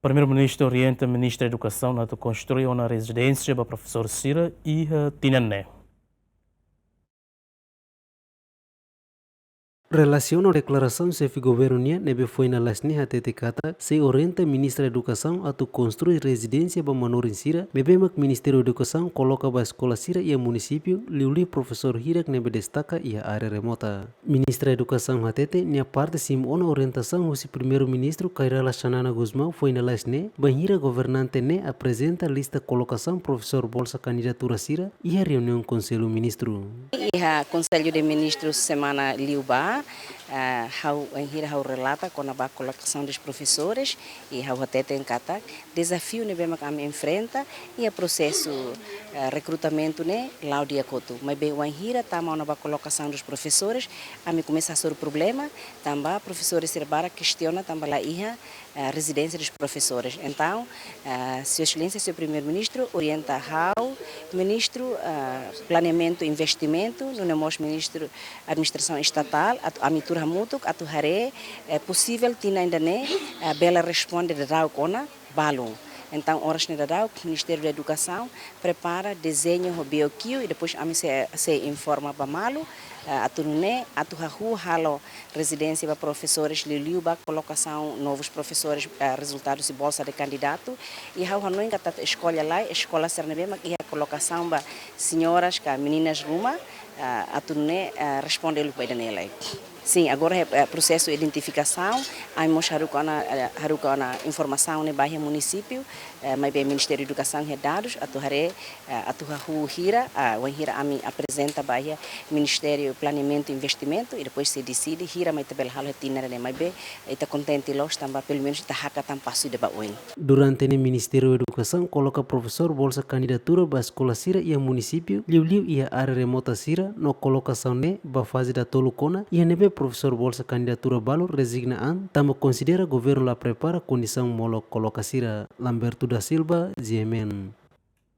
Primeiro-Ministro orienta a Ministra da Educação a construir uma residência para o professor Cira e Tinané. Relação à declaração chefe governo nebe foi na lasni hatete kata se orienta ministra da educação a tu construir residência para menor em Sira, bebemak Ministério da Educação coloca ba escola Sira e município liuli professor Hirak nebe destaca e a área remota. Ministra da Educação hatete nia parte sim ona orientação o primeiro-ministro Kairala Shanana Guzmão foi na lasni, banhira governante ne apresenta lista colocação professor bolsa candidatura Sira e a reunião conselho ministro. O Conselho de Ministros semana liuba, hau relata com a colocação dos professores e hau até tem kata desafio ne bema kami enfrenta e o processo recrutamento ne lá dia koto. Mas bem o hira tama na colocação dos professores, a me começa a ser o problema, também professores serbara questiona também lá a residência dos professores. Então, Sua Excelência, Seu Primeiro-Ministro, orienta ao Ministro Planeamento e Investimento, no nosso Ministro Administração Estatal, a mitura mútuo, a tuharé, é possível que ainda nem bela responde de dar kona balão. Então, horas ne dá o Ministério da Educação prepara desenho o bioquio e depois a mim se informa para malo a tunune a tuhahu halo residência para professores liliuba colocação novos professores resultados de bolsa de candidato e hau hanoi kata escola lá escola sernebema e a colocação para senhoras que meninas ruma a tunune responde ele para nela. Sim, agora é processo de identificação, aí mostra a informação no bairro município, mas bem Ministério da Educação é dados, a tuhahu hira, o hira a mim apresenta bairro Ministério Planeamento e Investimento e depois se decide hira mas também halo tina né, mas bem está contente los também pelo menos está haka tam passo de baoin. Durante o Ministério da Educação coloca professor bolsa candidatura para a escola Sira e a município, liu e a área remota Sira, no colocação ne ba fase da tolukona e a nebe professor bolsa candidatura balo resigna an, tamo considera governo lá prepara condição molo coloca Sira Lamberto da Silva, GMN.